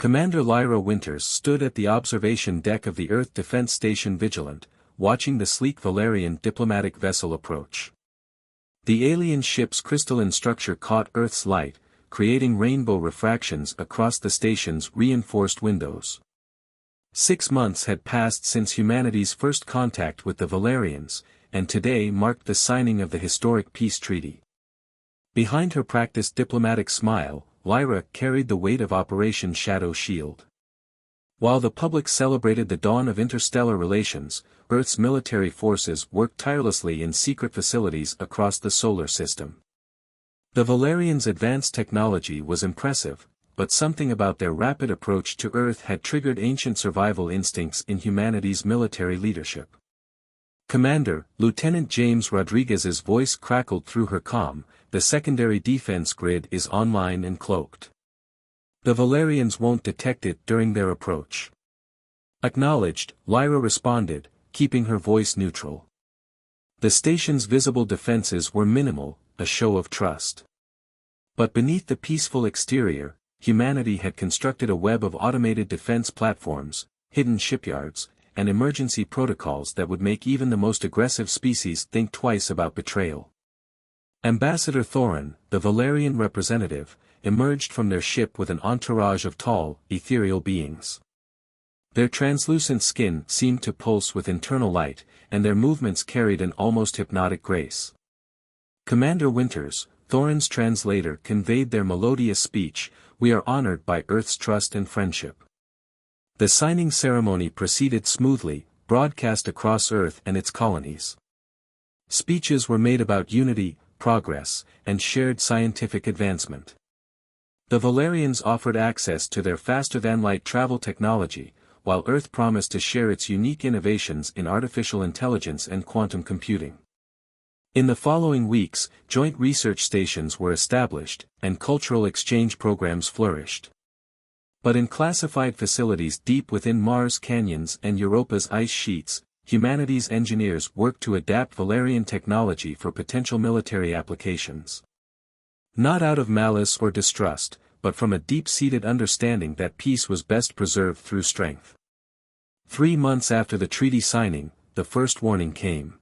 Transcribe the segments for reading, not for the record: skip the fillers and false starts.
Commander Lyra Winters stood at the observation deck of the Earth Defense Station vigilant, watching the sleek Valerian diplomatic vessel approach. The alien ship's crystalline structure caught Earth's light, creating rainbow refractions across the station's reinforced windows. 6 months had passed since humanity's first contact with the Valerians, and today marked the signing of the historic peace treaty. Behind her practiced diplomatic smile, Lyra carried the weight of Operation Shadow Shield. While the public celebrated the dawn of interstellar relations, Earth's military forces worked tirelessly in secret facilities across the solar system. The Valerians' advanced technology was impressive, but something about their rapid approach to Earth had triggered ancient survival instincts in humanity's military leadership. "Commander," Lieutenant James Rodriguez's voice crackled through her comm, "the secondary defense grid is online and cloaked. The Valerians won't detect it during their approach." "Acknowledged," Lyra responded, keeping her voice neutral. The station's visible defenses were minimal, a show of trust. But beneath the peaceful exterior, humanity had constructed a web of automated defense platforms, hidden shipyards, and emergency protocols that would make even the most aggressive species think twice about betrayal. Ambassador Thorin, the Valerian representative, emerged from their ship with an entourage of tall, ethereal beings. Their translucent skin seemed to pulse with internal light, and their movements carried an almost hypnotic grace. "Commander Winters," Thorin's translator conveyed their melodious speech, "we are honored by Earth's trust and friendship." The signing ceremony proceeded smoothly, broadcast across Earth and its colonies. Speeches were made about unity, progress, and shared scientific advancement. The Valerians offered access to their faster-than-light travel technology, while Earth promised to share its unique innovations in artificial intelligence and quantum computing. In the following weeks, joint research stations were established, and cultural exchange programs flourished. But in classified facilities deep within Mars' canyons and Europa's ice sheets, humanity's engineers worked to adapt Valerian technology for potential military applications. Not out of malice or distrust, but from a deep-seated understanding that peace was best preserved through strength. 3 months after the treaty signing, the first warning came.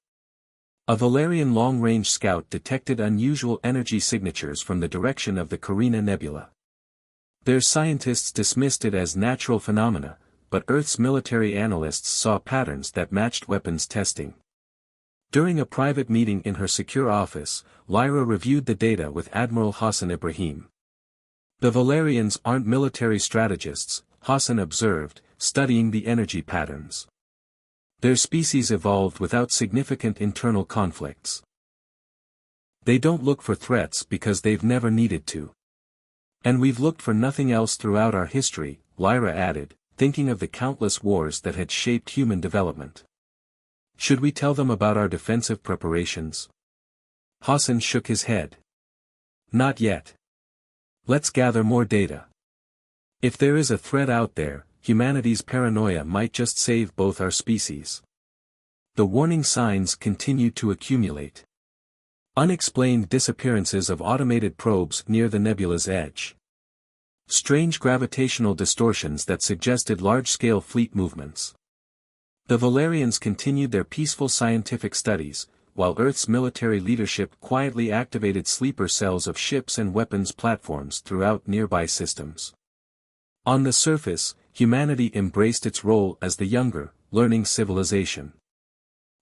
A Valerian long-range scout detected unusual energy signatures from the direction of the Carina Nebula. Their scientists dismissed it as natural phenomena, but Earth's military analysts saw patterns that matched weapons testing. During a private meeting in her secure office, Lyra reviewed the data with Admiral Hassan Ibrahim. "The Valerians aren't military strategists," Hassan observed, studying the energy patterns. "Their species evolved without significant internal conflicts. They don't look for threats because they've never needed to. And we've looked for nothing else throughout our history," Lyra added, thinking of the countless wars that had shaped human development. "Should we tell them about our defensive preparations?" Hassan shook his head. "Not yet. Let's gather more data. If there is a threat out there, humanity's paranoia might just save both our species." The warning signs continued to accumulate. Unexplained disappearances of automated probes near the nebula's edge. Strange gravitational distortions that suggested large-scale fleet movements. The Valerians continued their peaceful scientific studies, while Earth's military leadership quietly activated sleeper cells of ships and weapons platforms throughout nearby systems. On the surface, humanity embraced its role as the younger, learning civilization.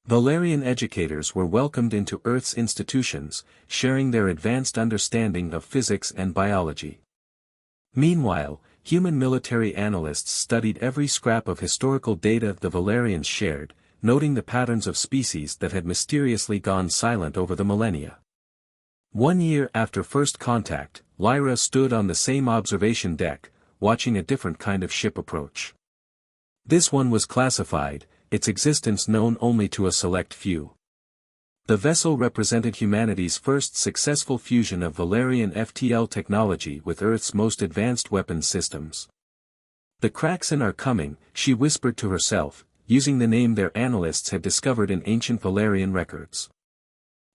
Valerian educators were welcomed into Earth's institutions, sharing their advanced understanding of physics and biology. Meanwhile, human military analysts studied every scrap of historical data the Valerians shared, noting the patterns of species that had mysteriously gone silent over the millennia. 1 year after first contact, Lyra stood on the same observation deck, watching a different kind of ship approach. This one was classified, its existence known only to a select few. The vessel represented humanity's first successful fusion of Valerian FTL technology with Earth's most advanced weapons systems. "The cracks in are coming," she whispered to herself, using the name their analysts had discovered in ancient Valerian records.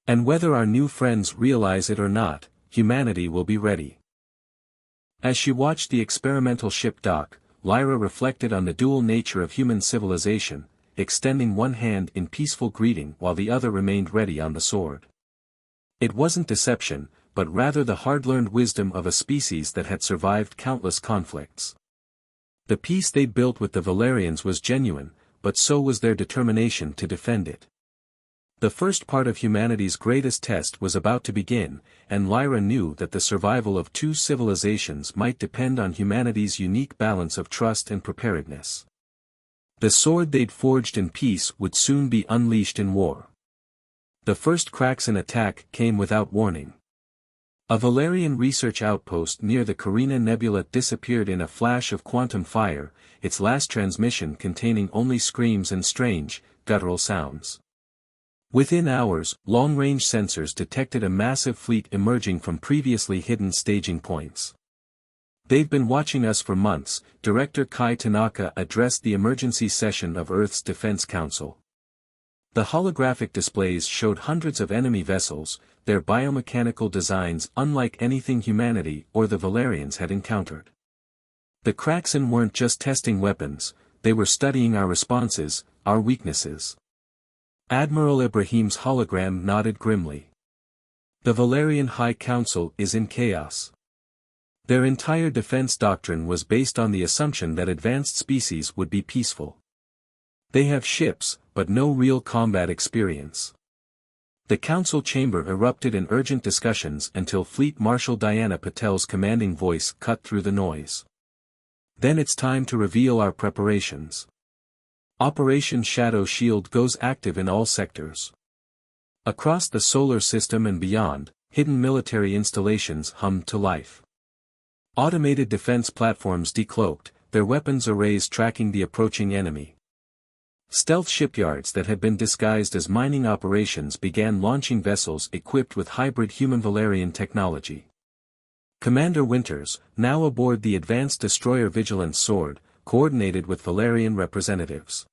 "And whether our new friends realize it or not, humanity will be ready." As she watched the experimental ship dock, Lyra reflected on the dual nature of human civilization, extending one hand in peaceful greeting while the other remained ready on the sword. It wasn't deception, but rather the hard-learned wisdom of a species that had survived countless conflicts. The peace they'd built with the Valerians was genuine, but so was their determination to defend it. The first part of humanity's greatest test was about to begin, and Lyra knew that the survival of two civilizations might depend on humanity's unique balance of trust and preparedness. The sword they'd forged in peace would soon be unleashed in war. The first cracks in attack came without warning. A Valerian research outpost near the Carina Nebula disappeared in a flash of quantum fire, its last transmission containing only screams and strange, guttural sounds. Within hours, long-range sensors detected a massive fleet emerging from previously hidden staging points. "They've been watching us for months," Director Kai Tanaka addressed the emergency session of Earth's Defense Council. The holographic displays showed hundreds of enemy vessels, their biomechanical designs unlike anything humanity or the Valerians had encountered. The Kraxen weren't just testing weapons, they were studying our responses, our weaknesses. Admiral Ibrahim's hologram nodded grimly. The Valerian High Council is in chaos. Their entire defense doctrine was based on the assumption that advanced species would be peaceful. They have ships, but no real combat experience. The council chamber erupted in urgent discussions until Fleet Marshal Diana Patel's commanding voice cut through the noise. "Then it's time to reveal our preparations. Operation Shadow Shield goes active in all sectors." Across the solar system and beyond, hidden military installations hummed to life. Automated defense platforms decloaked, their weapons arrays tracking the approaching enemy. Stealth shipyards that had been disguised as mining operations began launching vessels equipped with hybrid human-Valerian technology. Commander Winters, now aboard the advanced destroyer Vigilance Sword, coordinated with Valerian representatives.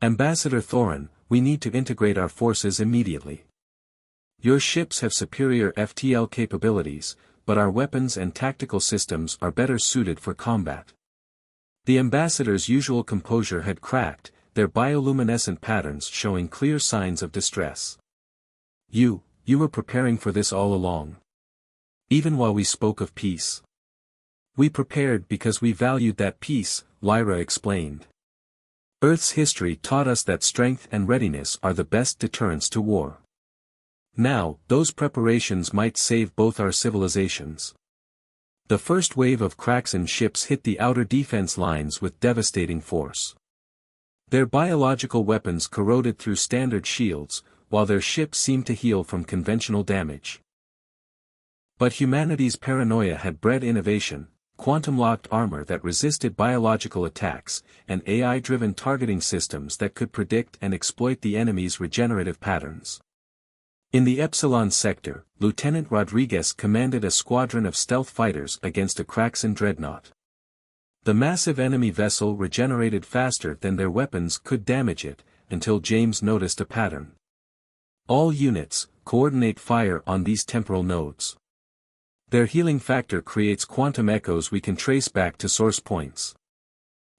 "Ambassador Thorin, we need to integrate our forces immediately. Your ships have superior FTL capabilities, but our weapons and tactical systems are better suited for combat." The ambassador's usual composure had cracked, their bioluminescent patterns showing clear signs of distress. You were preparing for this all along. Even while we spoke of peace. "We prepared because we valued that peace," Lyra explained. "Earth's history taught us that strength and readiness are the best deterrents to war. Now, those preparations might save both our civilizations." The first wave of Kraxen ships hit the outer defense lines with devastating force. Their biological weapons corroded through standard shields, while their ships seemed to heal from conventional damage. But humanity's paranoia had bred innovation, quantum-locked armor that resisted biological attacks, and AI-driven targeting systems that could predict and exploit the enemy's regenerative patterns. In the Epsilon sector, Lieutenant Rodriguez commanded a squadron of stealth fighters against a Kraxen dreadnought. The massive enemy vessel regenerated faster than their weapons could damage it, until James noticed a pattern. "All units, coordinate fire on these temporal nodes. Their healing factor creates quantum echoes we can trace back to source points."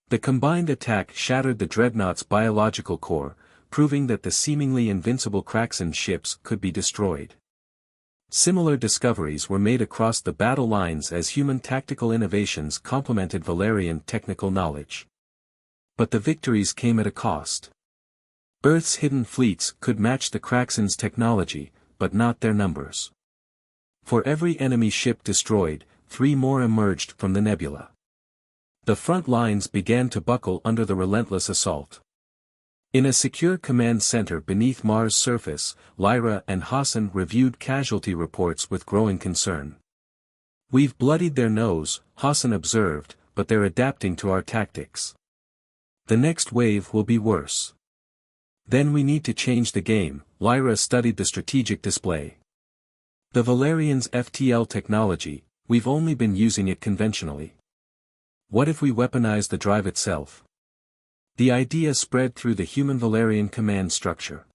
The combined attack shattered the dreadnought's biological core, proving that the seemingly invincible Kraxen ships could be destroyed. Similar discoveries were made across the battle lines as human tactical innovations complemented Valerian technical knowledge. But the victories came at a cost. Earth's hidden fleets could match the Kraxen's technology, but not their numbers. For every enemy ship destroyed, 3 more emerged from the nebula. The front lines began to buckle under the relentless assault. In a secure command center beneath Mars' surface, Lyra and Hassan reviewed casualty reports with growing concern. "We've bloodied their nose," Hassan observed, "but they're adapting to our tactics. The next wave will be worse." "Then we need to change the game," Lyra studied the strategic display. "The Valerians' FTL technology, we've only been using it conventionally. What if we weaponize the drive itself?" The idea spread through the human Valerian command structure.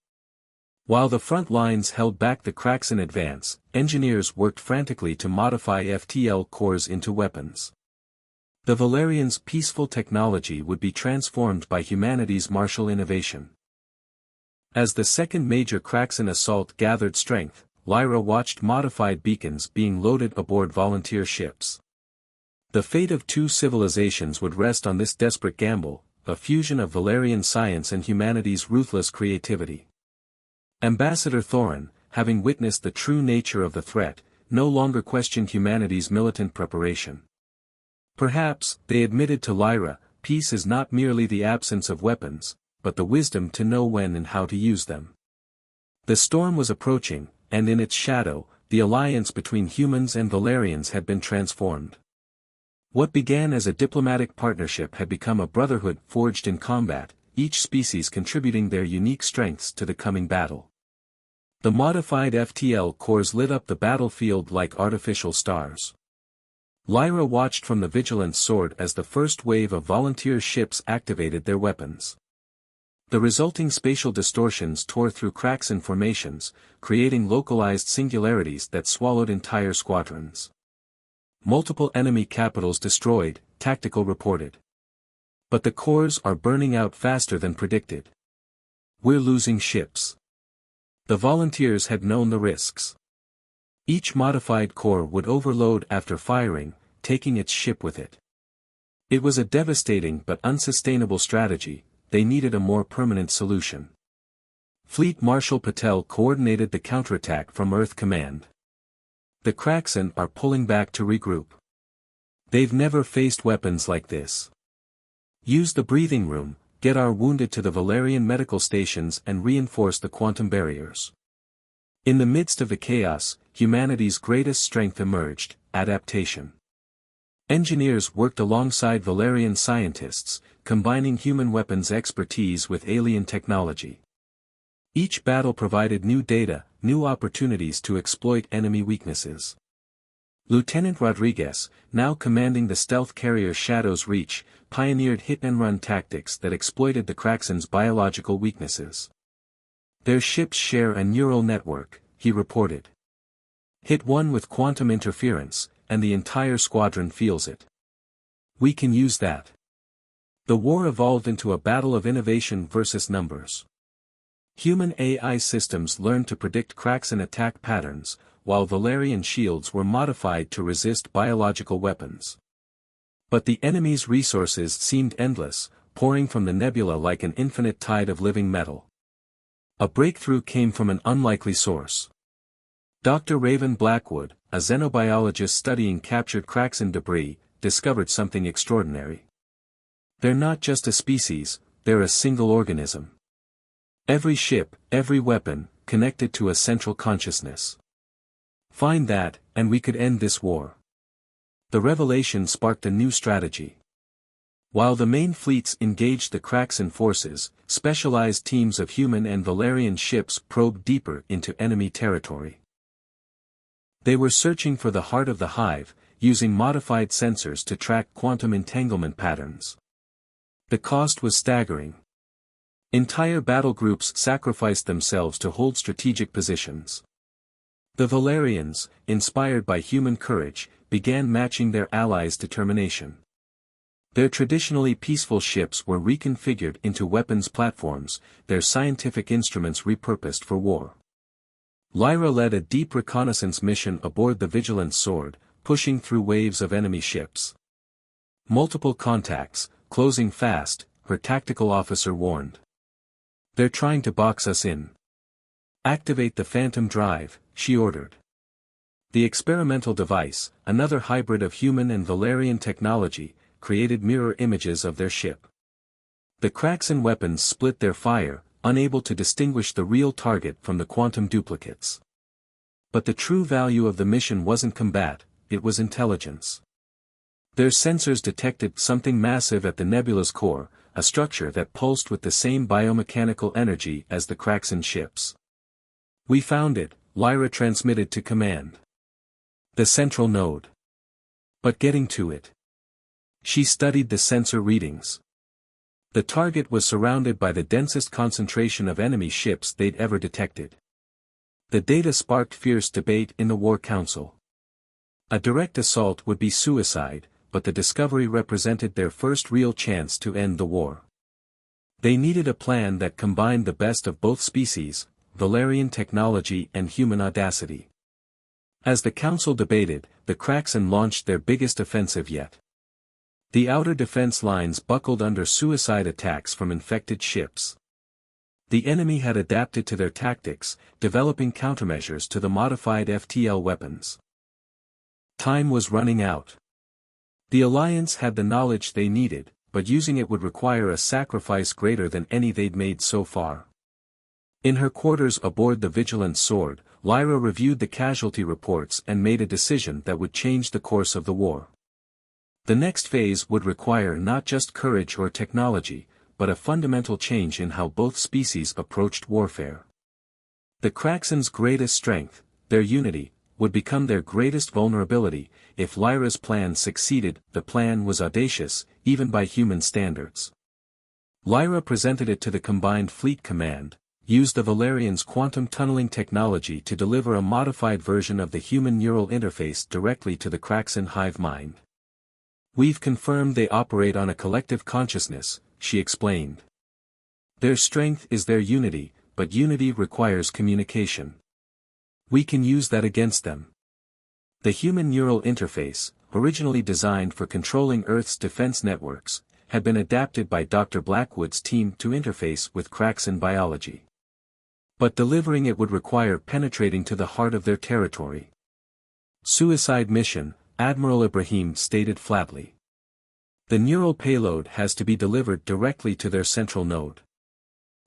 While the front lines held back the cracks in advance, engineers worked frantically to modify FTL cores into weapons. The Valerians' peaceful technology would be transformed by humanity's martial innovation. As the second major Kraxan assault gathered strength, Lyra watched modified beacons being loaded aboard volunteer ships. The fate of two civilizations would rest on this desperate gamble, a fusion of Valerian science and humanity's ruthless creativity. Ambassador Thorin, having witnessed the true nature of the threat, no longer questioned humanity's militant preparation. Perhaps, they admitted to Lyra, peace is not merely the absence of weapons, but the wisdom to know when and how to use them. The storm was approaching, and in its shadow, the alliance between humans and Valerians had been transformed. What began as a diplomatic partnership had become a brotherhood forged in combat, each species contributing their unique strengths to the coming battle. The modified FTL cores lit up the battlefield like artificial stars. Lyra watched from the Vigilance Sword as the first wave of volunteer ships activated their weapons. The resulting spatial distortions tore through cracks in formations, creating localized singularities that swallowed entire squadrons. Multiple enemy capitals destroyed, Tactical reported. But the cores are burning out faster than predicted. We're losing ships. The volunteers had known the risks. Each modified core would overload after firing, taking its ship with it. It was a devastating but unsustainable strategy, they needed a more permanent solution. Fleet Marshal Patel coordinated the counterattack from Earth Command. The Kraxan are pulling back to regroup. They've never faced weapons like this. Use the breathing room, get our wounded to the Valerian medical stations and reinforce the quantum barriers. In the midst of the chaos, humanity's greatest strength emerged, adaptation. Engineers worked alongside Valerian scientists, combining human weapons expertise with alien technology. Each battle provided new data, new opportunities to exploit enemy weaknesses. Lieutenant Rodriguez, now commanding the stealth carrier Shadow's Reach, pioneered hit-and-run tactics that exploited the Kraxan's biological weaknesses. Their ships share a neural network, he reported. Hit one with quantum interference, and the entire squadron feels it. We can use that. The war evolved into a battle of innovation versus numbers. Human AI systems learned to predict Kraxan attack patterns, while Valerian shields were modified to resist biological weapons. But the enemy's resources seemed endless, pouring from the nebula like an infinite tide of living metal. A breakthrough came from an unlikely source. Dr. Raven Blackwood, a xenobiologist studying captured Kraxan debris, discovered something extraordinary. They're not just a species, they're a single organism. Every ship, every weapon, connected to a central consciousness. Find that, and we could end this war. The revelation sparked a new strategy. While the main fleets engaged the Kraxan forces, specialized teams of human and Valerian ships probed deeper into enemy territory. They were searching for the heart of the hive, using modified sensors to track quantum entanglement patterns. The cost was staggering. Entire battle groups sacrificed themselves to hold strategic positions. The Valerians, inspired by human courage, began matching their allies' determination. Their traditionally peaceful ships were reconfigured into weapons platforms, their scientific instruments repurposed for war. Lyra led a deep reconnaissance mission aboard the Vigilance Sword, pushing through waves of enemy ships. Multiple contacts, closing fast, her tactical officer warned. They're trying to box us in. Activate the Phantom Drive, she ordered. The experimental device, another hybrid of human and Valerian technology, created mirror images of their ship. The Kraxan weapons split their fire, unable to distinguish the real target from the quantum duplicates. But the true value of the mission wasn't combat, it was intelligence. Their sensors detected something massive at the nebula's core, a structure that pulsed with the same biomechanical energy as the Kraxan ships. We found it, Lyra transmitted to command. The central node. But getting to it. She studied the sensor readings. The target was surrounded by the densest concentration of enemy ships they'd ever detected. The data sparked fierce debate in the War Council. A direct assault would be suicide, but the discovery represented their first real chance to end the war. They needed a plan that combined the best of both species, Valerian technology and human audacity. As the council debated, the Kraxan launched their biggest offensive yet. The outer defense lines buckled under suicide attacks from infected ships. The enemy had adapted to their tactics, developing countermeasures to the modified FTL weapons. Time was running out. The Alliance had the knowledge they needed, but using it would require a sacrifice greater than any they'd made so far. In her quarters aboard the Vigilant Sword, Lyra reviewed the casualty reports and made a decision that would change the course of the war. The next phase would require not just courage or technology, but a fundamental change in how both species approached warfare. The Kraxans' greatest strength, their unity, would become their greatest vulnerability. If Lyra's plan succeeded. The plan was audacious, even by human standards. Lyra presented it to the Combined Fleet Command, used the Valerians' quantum tunneling technology to deliver a modified version of the human neural interface directly to the Kraxan hive mind. "We've confirmed they operate on a collective consciousness," she explained. "Their strength is their unity, but unity requires communication. We can use that against them." The human neural interface, originally designed for controlling Earth's defense networks, had been adapted by Dr. Blackwood's team to interface with Kraxan biology. But delivering it would require penetrating to the heart of their territory. "Suicide mission," Admiral Ibrahim stated flatly. "The neural payload has to be delivered directly to their central node.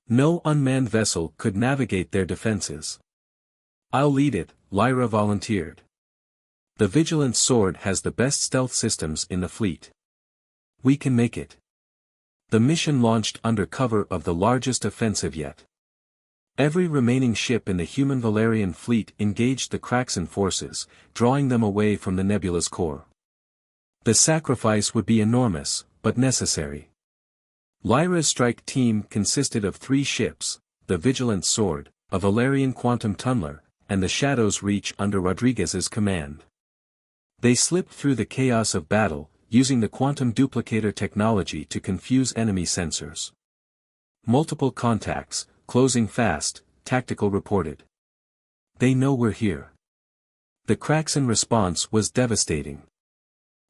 No unmanned vessel could navigate their defenses." "I'll lead it," Lyra volunteered. "The Vigilant Sword has the best stealth systems in the fleet. We can make it." The mission launched under cover of the largest offensive yet. Every remaining ship in the human Valerian fleet engaged the Kraxan forces, drawing them away from the nebula's core. The sacrifice would be enormous, but necessary. Lyra's strike team consisted of 3 ships, the Vigilant Sword, a Valerian quantum tunneler, and the Shadow's Reach under Rodriguez's command. They slipped through the chaos of battle, using the quantum duplicator technology to confuse enemy sensors. "Multiple contacts, closing fast," Tactical reported. "They know we're here." The Kraxan response was devastating.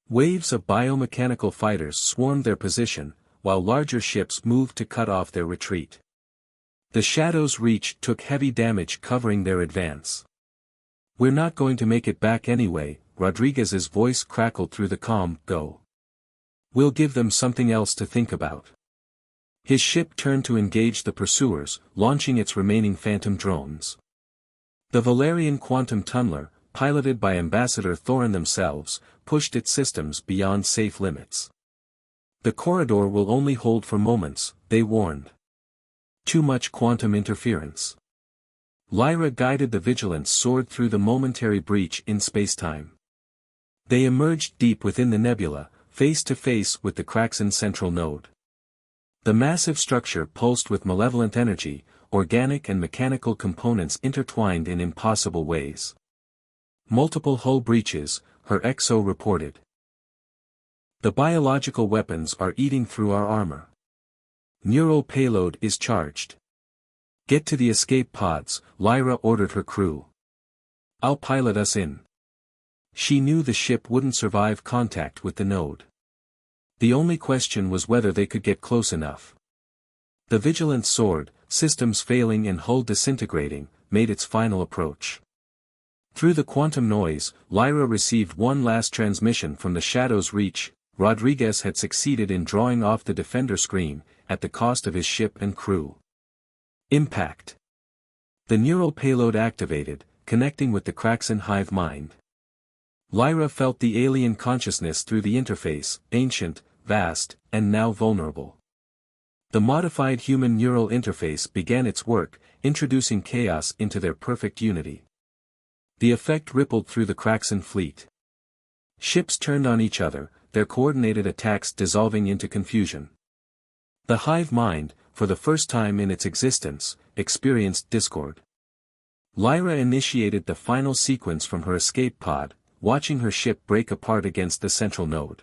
Waves of biomechanical fighters swarmed their position, while larger ships moved to cut off their retreat. The Shadow's Reach took heavy damage covering their advance. "We're not going to make it back anyway," Rodriguez's voice crackled through the calm. "Go. We'll give them something else to think about." His ship turned to engage the pursuers, launching its remaining phantom drones. The Valerian quantum tunneler, piloted by Ambassador Thorin themselves, pushed its systems beyond safe limits. "The corridor will only hold for moments," they warned. "Too much quantum interference." Lyra guided the Vigilant Sword through the momentary breach in spacetime. They emerged deep within the nebula, face to face with the Kraxan central node. The massive structure pulsed with malevolent energy, organic and mechanical components intertwined in impossible ways. "Multiple hull breaches," her XO reported. "The biological weapons are eating through our armor. Neural payload is charged. Get to the escape pods," Lyra ordered her crew. "I'll pilot us in." She knew the ship wouldn't survive contact with the node. The only question was whether they could get close enough. The Vigilant Sword, systems failing and hull disintegrating, made its final approach. Through the quantum noise, Lyra received one last transmission from the Shadow's Reach. Rodriguez had succeeded in drawing off the defender screen, at the cost of his ship and crew. Impact. The neural payload activated, connecting with the Kraxan hive mind. Lyra felt the alien consciousness through the interface, ancient, vast, and now vulnerable. The modified human neural interface began its work, introducing chaos into their perfect unity. The effect rippled through the Kraxan fleet. Ships turned on each other, their coordinated attacks dissolving into confusion. The hive mind, for the first time in its existence, experienced discord. Lyra initiated the final sequence from her escape pod, watching her ship break apart against the central node.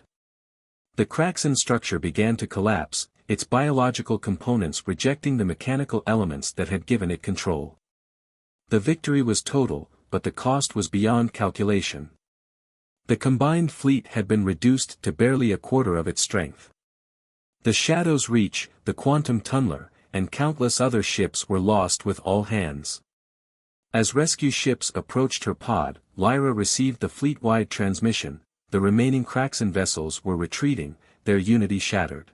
The cracks in structure began to collapse, its biological components rejecting the mechanical elements that had given it control. The victory was total, but the cost was beyond calculation. The combined fleet had been reduced to barely a quarter of its strength. The Shadow's Reach, the Quantum Tunneler, and countless other ships were lost with all hands. As rescue ships approached her pod, Lyra received the fleet-wide transmission: the remaining Kraxan vessels were retreating, their unity shattered.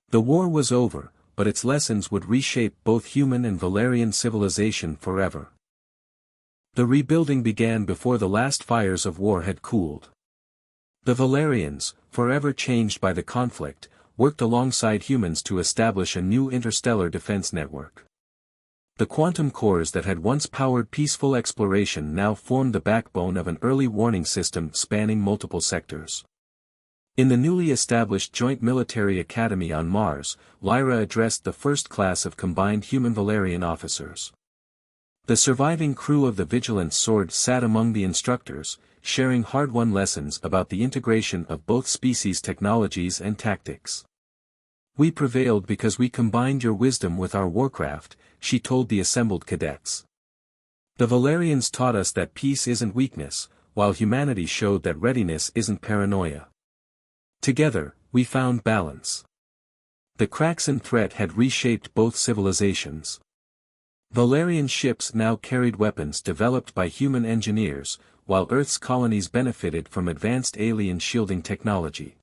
The war was over, but its lessons would reshape both human and Valerian civilization forever. The rebuilding began before the last fires of war had cooled. The Valerians, forever changed by the conflict, worked alongside humans to establish a new interstellar defense network. The quantum cores that had once powered peaceful exploration now formed the backbone of an early warning system spanning multiple sectors. In the newly established Joint Military Academy on Mars, Lyra addressed the first class of combined human-Valerian officers. The surviving crew of the Vigilance Sword sat among the instructors, sharing hard-won lessons about the integration of both species' technologies and tactics. "We prevailed because we combined your wisdom with our warcraft," she told the assembled cadets. "The Valerians taught us that peace isn't weakness, while humanity showed that readiness isn't paranoia. Together, we found balance." The Kraxan threat had reshaped both civilizations. Valerian ships now carried weapons developed by human engineers, while Earth's colonies benefited from advanced alien shielding technology.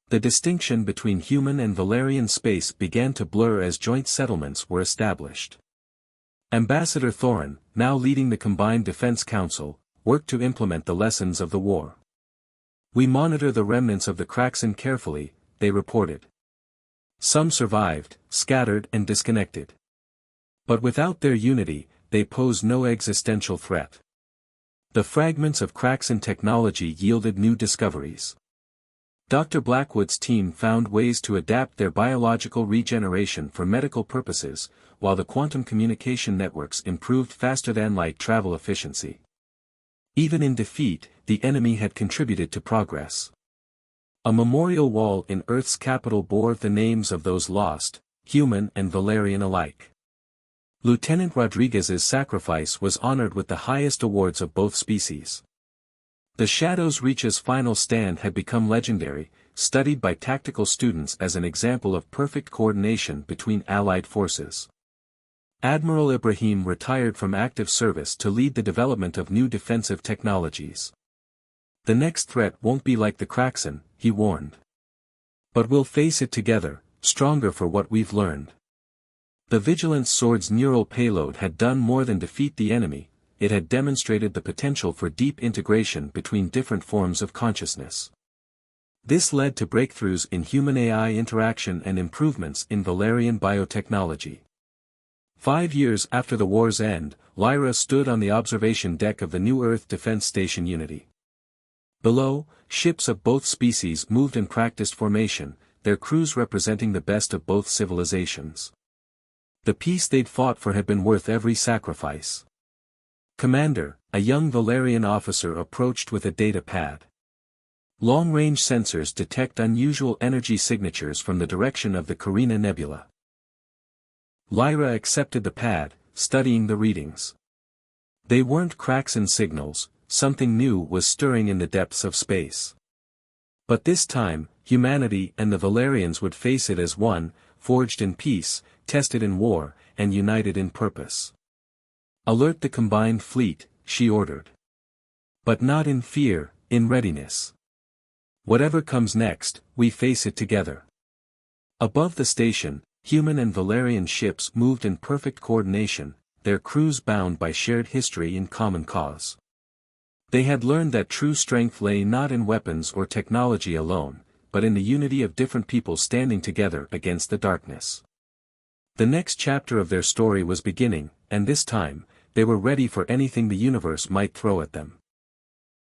The distinction between human and Valerian space began to blur as joint settlements were established. Ambassador Thorin, now leading the Combined Defense Council, worked to implement the lessons of the war. "We monitor the remnants of the Kraxan carefully," they reported. "Some survived, scattered and disconnected. But without their unity, they pose no existential threat." The fragments of Kraxan technology yielded new discoveries. Dr. Blackwood's team found ways to adapt their biological regeneration for medical purposes, while the quantum communication networks improved faster-than-light travel efficiency. Even in defeat, the enemy had contributed to progress. A memorial wall in Earth's capital bore the names of those lost, human and Valerian alike. Lieutenant Rodriguez's sacrifice was honored with the highest awards of both species. The Shadow's Reach's final stand had become legendary, studied by tactical students as an example of perfect coordination between allied forces. Admiral Ibrahim retired from active service to lead the development of new defensive technologies. "The next threat won't be like the Kraxan," he warned. "But we'll face it together, stronger for what we've learned." The Vigilance Sword's neural payload had done more than defeat the enemy, it had demonstrated the potential for deep integration between different forms of consciousness. This led to breakthroughs in human-AI interaction and improvements in Valerian biotechnology. 5 years after the war's end, Lyra stood on the observation deck of the New Earth Defense Station Unity. Below, ships of both species moved in practiced formation, their crews representing the best of both civilizations. The peace they'd fought for had been worth every sacrifice. "Commander," a young Valerian officer approached with a data pad. Long-range sensors detect unusual energy signatures from the direction of the Carina Nebula. Lyra accepted the pad, studying the readings. They weren't Kraxan signals, something new was stirring in the depths of space. But this time, humanity and the Valerians would face it as one, forged in peace, tested in war, and united in purpose. "Alert the combined fleet," she ordered. "But not in fear, in readiness. Whatever comes next, we face it together." Above the station, human and Valerian ships moved in perfect coordination, their crews bound by shared history and common cause. They had learned that true strength lay not in weapons or technology alone, but in the unity of different people standing together against the darkness. The next chapter of their story was beginning, and this time, they were ready for anything the universe might throw at them.